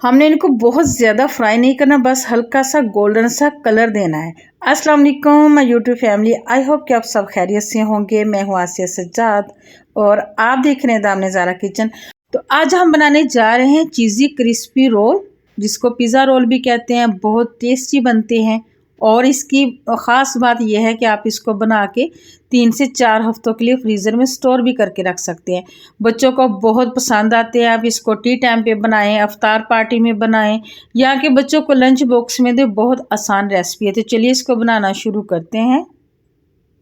हमने इनको बहुत ज़्यादा फ्राई नहीं करना, बस हल्का सा गोल्डन सा कलर देना है। अस्सलाम वालेकुम my YouTube family, I hope कि आप सब खैरियत से होंगे। मैं हूँ आसिया सज्जाद और आप देख रहे हैं दाम नज़ारा किचन। तो आज हम बनाने जा रहे हैं चीज़ी क्रिस्पी रोल, जिसको पिज़्ज़ा रोल भी कहते हैं। बहुत टेस्टी बनते हैं और इसकी ख़ास बात यह है कि आप इसको बना के 3 से 4 हफ्तों के लिए फ्रीज़र में स्टोर भी करके रख सकते हैं। बच्चों को बहुत पसंद आते हैं। आप इसको टी टाइम पे बनाएं, अफ्तार पार्टी में बनाएं, या कि बच्चों को लंच बॉक्स में दें। बहुत आसान रेसिपी है। तो चलिए इसको बनाना शुरू करते हैं।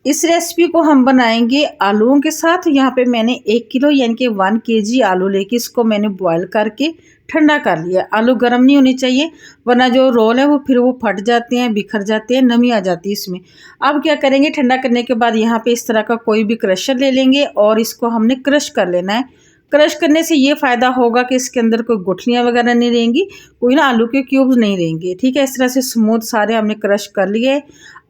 इस रेसिपी को हम बनाएंगे आलूओं के साथ। यहाँ पे मैंने 1 किलो यानी कि 1 kg आलू लेके इसको मैंने बॉईल करके ठंडा कर लिया। आलू गर्म नहीं होने चाहिए, वरना जो रोल है वो फिर वो फट जाते हैं, बिखर जाते हैं, नमी आ जाती है इसमें। अब क्या करेंगे, ठंडा करने के बाद यहाँ पे इस तरह का कोई भी क्रशर ले लेंगे और इसको हमने क्रश कर लेना है। क्रश करने से ये फ़ायदा होगा कि इसके अंदर कोई गुठलियाँ वगैरह नहीं रहेंगी, कोई ना आलू के क्यूब्स नहीं रहेंगे। ठीक है, इस तरह से स्मूथ सारे हमने क्रश कर लिए।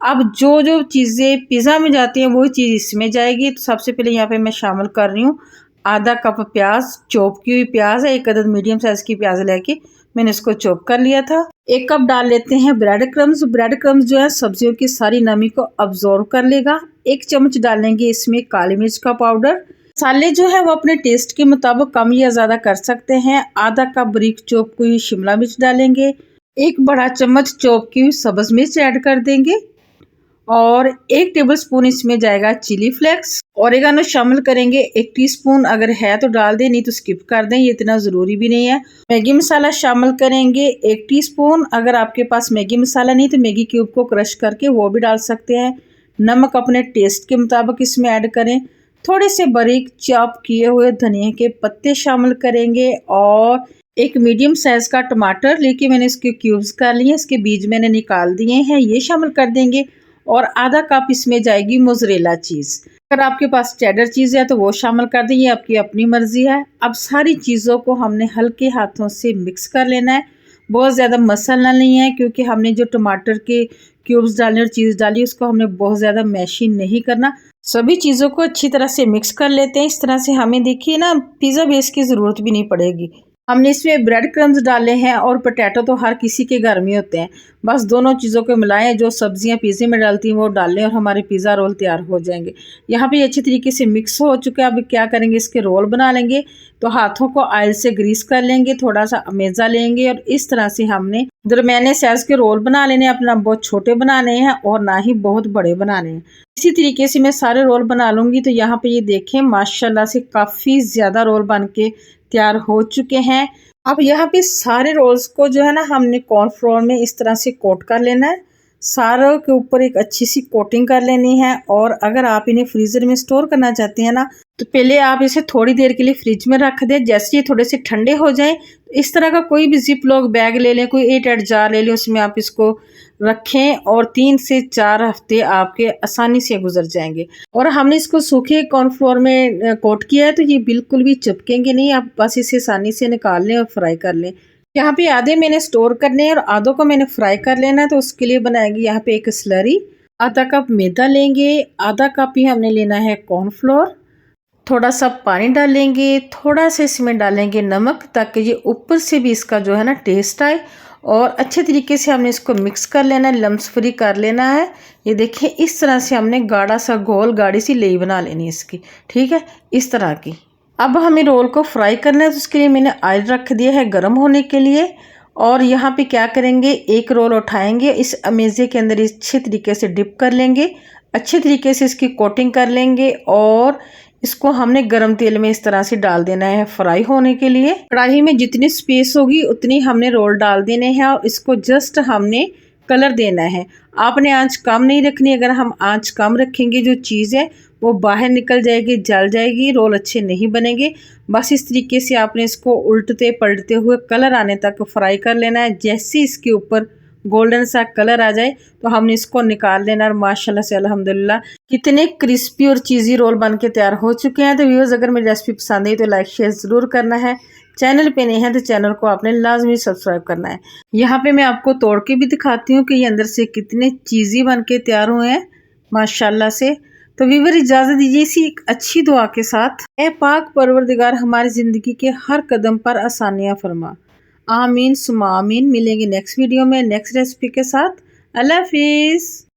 अब जो जो चीज़ें पिज़्ज़ा में जाती हैं वही चीज़ इसमें जाएगी। तो सबसे पहले यहाँ पे मैं शामिल कर रही हूँ आधा कप प्याज, चॉप की हुई प्याज है। 1 अदद मीडियम साइज़ की प्याज लेके मैंने इसको चॉप कर लिया था। 1 कप डाल लेते हैं ब्रेड क्रम्स। ब्रेड क्रम्स जो है सब्जियों की सारी नमी को अब्जॉर्व कर लेगा। 1 चम्मच डालेंगे इसमें काली मिर्च का पाउडर। मसाले जो है वो अपने टेस्ट के मुताबिक कम या ज़्यादा कर सकते हैं। आधा कप बारीक चॉप की हुई शिमला मिर्च डालेंगे। 1 बड़ा चम्मच चॉप की हुई सब्ज़ मिर्च ऐड कर देंगे और 1 टेबलस्पून इसमें जाएगा चिली फ्लेक्स। ओरेगानो शामिल करेंगे 1 टीस्पून, अगर है तो डाल दें, नहीं तो स्किप कर दें, ये इतना ज़रूरी भी नहीं है। मैगी मसाला शामिल करेंगे 1 टीस्पून। अगर आपके पास मैगी मसाला नहीं तो मैगी क्यूब को क्रश करके वो भी डाल सकते हैं। नमक अपने टेस्ट के मुताबिक इसमें ऐड करें। थोड़े से बारीक चॉप किए हुए धनिया के पत्ते शामिल करेंगे और 1 मीडियम साइज़ का टमाटर लेके मैंने इसके क्यूब्स कर लिए, इसके बीज मैंने निकाल दिए हैं, ये शामिल कर देंगे। और आधा कप इसमें जाएगी मोज़रेला चीज़। अगर आपके पास चेडर चीज़ है तो वो शामिल कर दें, ये आपकी अपनी मर्ज़ी है। अब सारी चीज़ों को हमने हल्के हाथों से मिक्स कर लेना है। बहुत ज़्यादा मसलना नहीं है, क्योंकि हमने जो टमाटर के क्यूब्स डाले और चीज़ डाली उसको हमने बहुत ज़्यादा मैशी नहीं करना। सभी चीज़ों को अच्छी तरह से मिक्स कर लेते हैं। इस तरह से हमें देखिए ना, पिज़्ज़ा बेस की ज़रूरत भी नहीं पड़ेगी। हमने इसमें ब्रेड क्रम्स डाले हैं और पोटैटो तो हर किसी के घर में होते हैं। बस दोनों चीज़ों को मिलाएं, जो सब्जियां पिज़्ज़े में डालती हैं वो डाल लें और हमारे पिज़्ज़ा रोल तैयार हो जाएंगे। यहाँ पे अच्छी तरीके से मिक्स हो चुके हैं। अब क्या करेंगे, इसके रोल बना लेंगे। तो हाथों को ऑयल से ग्रीस कर लेंगे, थोड़ा सा अमेज़ा लेंगे और इस तरह से हमने दरमियाने साइज़ के रोल बना लेने। अपना बहुत छोटे बनाने हैं और ना ही बहुत बड़े बनाने हैं। इसी तरीके से मैं सारे रोल बना लूँगी। तो यहाँ पे ये देखें, माशाल्लाह से काफ़ी ज़्यादा रोल बन के तैयार हो चुके हैं। अब यहाँ पे सारे रोल्स को जो है ना, हमने कॉर्नफ्लोर में इस तरह से कोट कर लेना है। सारों के ऊपर एक अच्छी सी कोटिंग कर लेनी है। और अगर आप इन्हें फ्रीज़र में स्टोर करना चाहते हैं ना, तो पहले आप इसे थोड़ी देर के लिए फ्रिज में रख दें। जैसे ये थोड़े से ठंडे हो जाएं, तो इस तरह का कोई भी जिप लॉक बैग ले लें, कोई 8 जार ले लें, उसमें आप इसको रखें और 3 से 4 हफ्ते आपके आसानी से गुजर जाएंगे। और हमने इसको सूखे कॉर्नफ्लोर में कोट किया है, तो ये बिल्कुल भी चिपकेंगे नहीं। आप बस इसे आसानी से निकाल लें और फ्राई कर लें। यहाँ पे आधे मैंने स्टोर करने हैं और आधों को मैंने फ्राई कर लेना है। तो उसके लिए बनाएंगे यहाँ पे एक स्लरी। आधा कप मैदा लेंगे, आधा कप ही हमने लेना है कॉर्नफ्लोर। थोड़ा सा पानी डालेंगे, थोड़ा सा इसमें डालेंगे नमक, ताकि ये ऊपर से भी इसका जो है ना टेस्ट आए। और अच्छे तरीके से हमने इसको मिक्स कर लेना है, लम्स फ्री कर लेना है। ये देखिए, इस तरह से हमने गाढ़ा सा गोल गाढ़ी सी लेई बना लेनी है इसकी। ठीक है, इस तरह की। अब हमें रोल को फ्राई करना है, तो उसके लिए मैंने ऑयल रख दिया है गर्म होने के लिए। और यहाँ पे क्या करेंगे, 1 रोल उठाएंगे, इस अमेज़े के अंदर अच्छे तरीके से डिप कर लेंगे, अच्छे तरीके से इसकी कोटिंग कर लेंगे और इसको हमने गरम तेल में इस तरह से डाल देना है फ्राई होने के लिए। कढ़ाई में जितनी स्पेस होगी उतनी हमने रोल डाल देने हैं और इसको जस्ट हमने कलर देना है। आपने आंच कम नहीं रखनी। अगर हम आंच कम रखेंगे, जो चीज़ है वो बाहर निकल जाएगी, जल जाएगी, रोल अच्छे नहीं बनेंगे। बस इस तरीके से आपने इसको उल्टते पलटते हुए कलर आने तक फ्राई कर लेना है। जैसे इसके ऊपर गोल्डन सा कलर आ जाए तो हमने इसको निकाल लेना। और माशाल्लाह से अल्हम्दुलिल्लाह कितने क्रिस्पी और चीज़ी रोल बन के तैयार हो चुके हैं। तो व्यूअर्स, अगर मेरी रेसिपी पसंद आई तो लाइक शेयर ज़रूर करना है। चैनल पे नहीं है तो चैनल को आपने लाजमी सब्सक्राइब करना है। यहाँ पे मैं आपको तोड़ के भी दिखाती हूँ कि ये अंदर से कितने चीज़ी बन के तैयार हुए हैं माशाल्लाह से। तो व्यूअर, इजाज़त दीजिए इसी एक अच्छी दुआ के साथ। ए पाक परवरदिगार हमारी ज़िंदगी के हर कदम पर आसानियाँ फरमा। आमीन सुमा आमीन। मिलेंगे नेक्स्ट वीडियो में नेक्स्ट रेसिपी के साथ। अल्लाह हाफिज़।